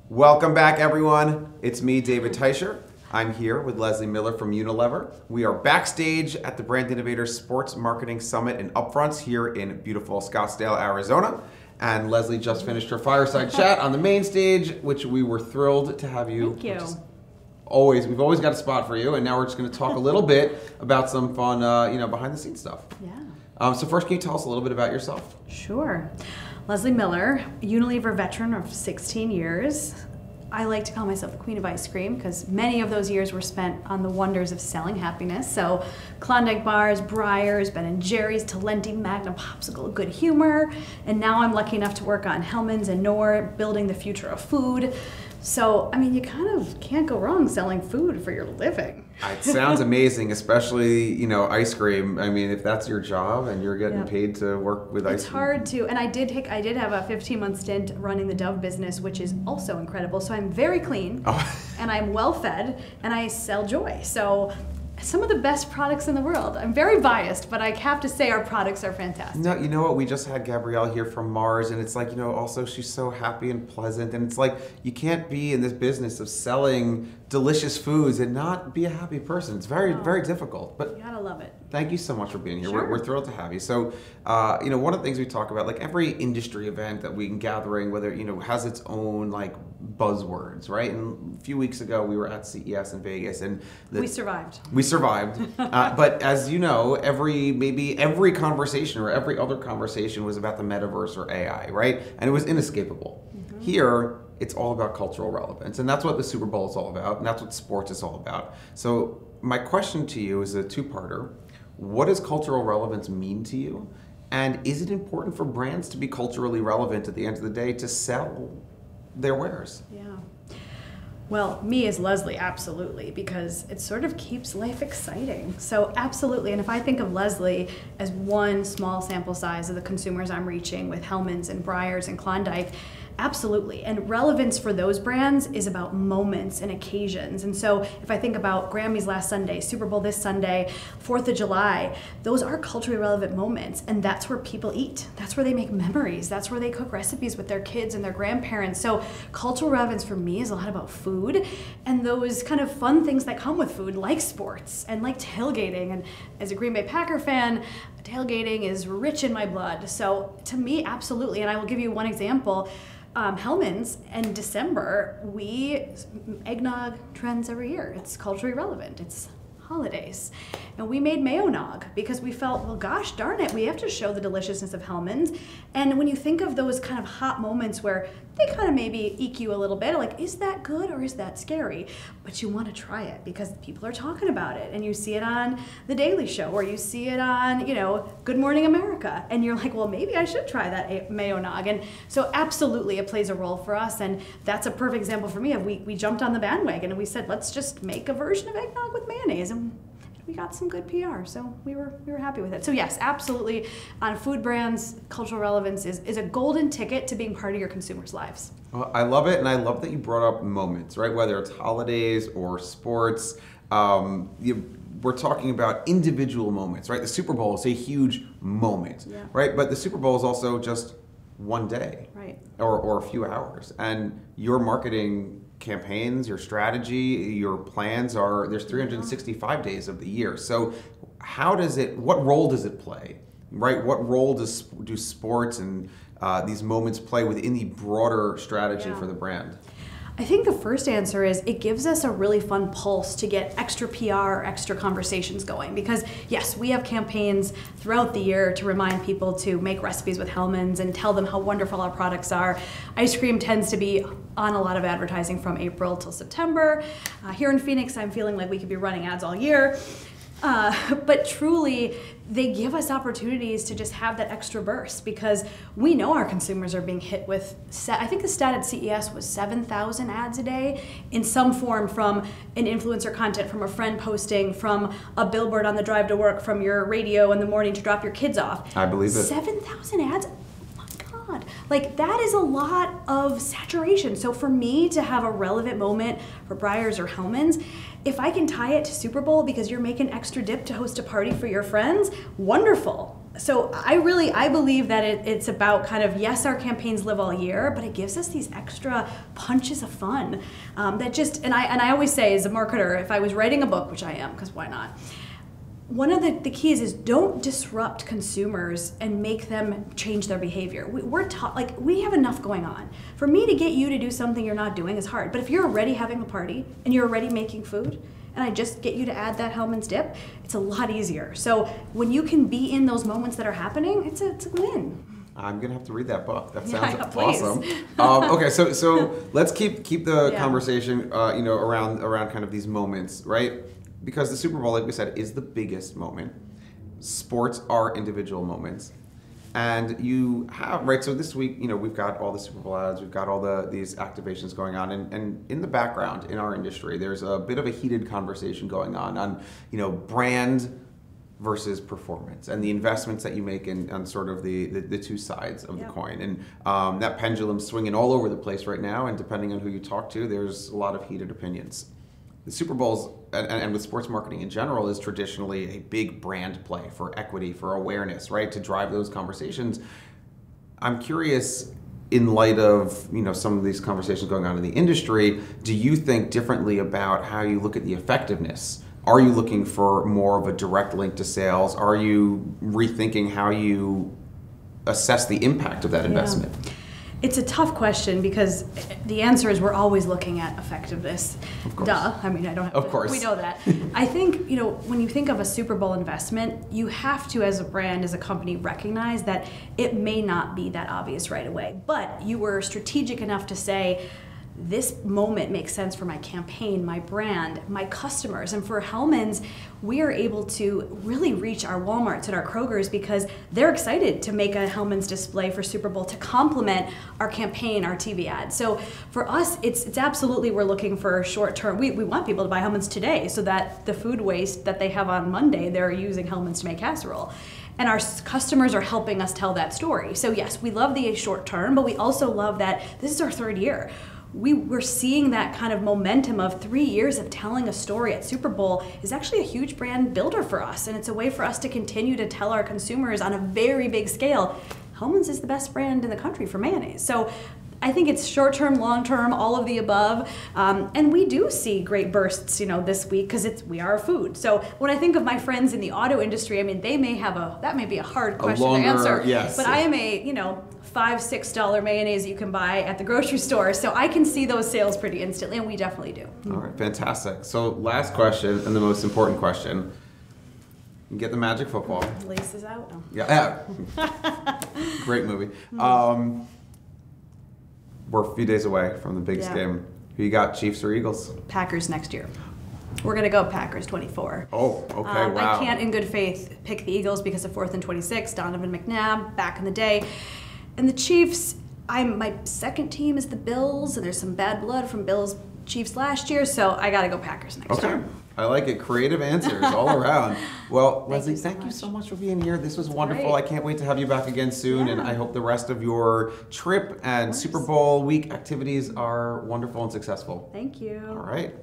Welcome back, everyone. It's me, David Teicher. I'm here with Leslie Miller from Unilever. We are backstage at the Brand Innovators Sports Marketing Summit and Upfronts here in beautiful Scottsdale, Arizona. And Leslie just finished her fireside chat on the main stage, which we were thrilled to have you. Thank you. We've always got a spot for you, and now we're just going to talk a little bit about some fun, behind the scenes stuff. Yeah. So first, can you tell us a little bit about yourself? Sure. Leslie Miller, Unilever veteran of 16 years. I like to call myself the queen of ice cream because many of those years were spent on the wonders of selling happiness. So Klondike bars, Breyers, Ben & Jerry's, Talenti, Magnum Popsicle, Good Humor. And now I'm lucky enough to work on Hellmann's and Knorr, building the future of food. So, I mean, you kind of can't go wrong selling food for your living. It sounds amazing, especially, ice cream. I mean, if that's your job and you're getting paid to work with ice cream. It's hard to, and I did have a 15-month stint running the Dove business, which is also incredible. So I'm very clean, and I'm well-fed, and I sell joy. So some of the best products in the world. I'm very biased, but I have to say our products are fantastic. No, you know what? We just had Gabrielle here from Mars, and it's like, also she's so happy and pleasant, and it's like you can't be in this business of selling delicious foods and not be a happy person. It's very, very difficult. But you gotta love it. Thank you so much for being here. Sure. We're thrilled to have you. So, one of the things we talk about, like every industry event that we can gathering, whether, has its own like buzzwords, right? And a few weeks ago, we were at CES in Vegas, and we survived. We survived. But as you know, every conversation or every other conversation was about the metaverse or AI, right? And it was inescapable. Mm-hmm. Here, it's all about cultural relevance, and that's what the Super Bowl is all about, and that's what sports is all about. So my question to you is a two-parter. What does cultural relevance mean to you? And is it important for brands to be culturally relevant at the end of the day to sell their wares? Yeah. Well, me as Leslie, absolutely, because it sort of keeps life exciting. So absolutely, and if I think of Leslie as one small sample size of the consumers I'm reaching with Hellmann's and Breyers and Klondike, absolutely. And relevance for those brands is about moments and occasions. And so if I think about Grammys last Sunday, Super Bowl this Sunday, 4th of July, those are culturally relevant moments. And that's where people eat. That's where they make memories. That's where they cook recipes with their kids and their grandparents. So cultural relevance for me is a lot about food and those kind of fun things that come with food, like sports and like tailgating. And as a Green Bay Packer fan, tailgating is rich in my blood. So to me, absolutely. And I will give you one example. Hellmann's in December, eggnog trends every year. It's culturally relevant. It's holidays. And we made mayo nog because we felt, well, gosh darn it, we have to show the deliciousness of Hellmann's. And when you think of those kind of hot moments where they kind of maybe eke you a little bit, like, is that good or is that scary? But you want to try it because people are talking about it. And you see it on The Daily Show or you see it on, Good Morning America. And you're like, well, maybe I should try that mayo nog. And so absolutely it plays a role for us. And that's a perfect example for me of we jumped on the bandwagon and we said, let's just make a version of eggnog with mayonnaise. And we got some good PR, so we were happy with it. So yes, absolutely, on food brands, cultural relevance is a golden ticket to being part of your consumers' lives. Well, I love it, and I love that you brought up moments, right? Whether it's holidays or sports, we're talking about individual moments, right? The Super Bowl is a huge moment, right? But the Super Bowl is also just one day, right? Or a few hours, and your marketing campaigns, your strategy, your plans there's 365 days of the year. So what role does it play, right? What role do sports and these moments play within the broader strategy for the brand? I think the first answer is it gives us a really fun pulse to get extra PR or extra conversations going because yes, we have campaigns throughout the year to remind people to make recipes with Hellmann's and tell them how wonderful our products are. Ice cream tends to be on a lot of advertising from April till September. Here in Phoenix, I'm feeling like we could be running ads all year. But truly, they give us opportunities to just have that extra burst because we know our consumers are being hit with, I think the stat at CES was 7,000 ads a day in some form, from an influencer content, from a friend posting, from a billboard on the drive to work, from your radio in the morning to drop your kids off. I believe it. 7,000 ads? God. Like, that is a lot of saturation. So for me to have a relevant moment for Breyers or Hellmann's, if I can tie it to Super Bowl because you're making extra dip to host a party for your friends, wonderful. So I believe that it's about kind of, yes, our campaigns live all year, but it gives us these extra punches of fun that just, and I always say as a marketer, if I was writing a book, which I am, because why not? One of the keys is don't disrupt consumers and make them change their behavior. We're taught, like, we have enough going on. For me to get you to do something you're not doing is hard, but if you're already having a party and you're already making food, and I just get you to add that Hellmann's dip, it's a lot easier. So when you can be in those moments that are happening, it's a win. I'm gonna have to read that book. That sounds please. awesome. Okay, so let's keep the conversation, around kind of these moments, right? Because the Super Bowl, like we said, is the biggest moment. Sports are individual moments. And you have, right, so this week, we've got all the Super Bowl ads, we've got all these activations going on, and in the background, in our industry, there's a bit of a heated conversation going on, brand versus performance, and the investments that you make on sort of the two sides of the coin. And that pendulum's swinging all over the place right now, and depending on who you talk to, there's a lot of heated opinions. The Super Bowl's, and with sports marketing in general, is traditionally a big brand play for equity, for awareness, right? To drive those conversations. I'm curious, in light of some of these conversations going on in the industry, do you think differently about how you look at the effectiveness? Are you looking for more of a direct link to sales? Are you rethinking how you assess the impact of that investment? It's a tough question because the answer is we're always looking at effectiveness. Of course. Duh. I mean, I don't have of to. Course. We know that. I think, when you think of a Super Bowl investment, you have to, as a brand, as a company, recognize that it may not be that obvious right away. But you were strategic enough to say, this moment makes sense for my campaign, my brand, my customers. And for Hellmann's, we are able to really reach our Walmarts and our Krogers because they're excited to make a Hellmann's display for Super Bowl to complement our campaign, our TV ad. So for us, it's absolutely, we're looking for short term. We want people to buy Hellmann's today so that the food waste that they have on Monday, they're using Hellmann's to make casserole. And our customers are helping us tell that story. So yes, we love the short term, but we also love that this is our third year. We're seeing that kind of momentum of 3 years of telling a story at Super Bowl is actually a huge brand builder for us. And it's a way for us to continue to tell our consumers on a very big scale, Hellmann's is the best brand in the country for mayonnaise. So I think it's short-term, long-term, all of the above. And we do see great bursts, this week because we are food. So when I think of my friends in the auto industry, I mean, that may be a hard question to answer. Yes. But I am a, $5-6 mayonnaise you can buy at the grocery store. So I can see those sales pretty instantly, and we definitely do. All right, fantastic. So last question, and the most important question. You get the magic football. Laces out? Oh. Yeah. Great movie. We're a few days away from the biggest game. Who you got, Chiefs or Eagles? Packers next year. We're going to go Packers 24. Oh, okay, wow. I can't in good faith pick the Eagles because of 4th and 26, Donovan McNabb, back in the day. And the Chiefs, my second team is the Bills, and there's some bad blood from Bills Chiefs last year, so I got to go Packers next year. I like it. Creative answers all around. Well, Leslie, thank you so much for being here. This was wonderful. I can't wait to have you back again soon, and I hope the rest of your trip and Super Bowl week activities are wonderful and successful. Thank you. All right.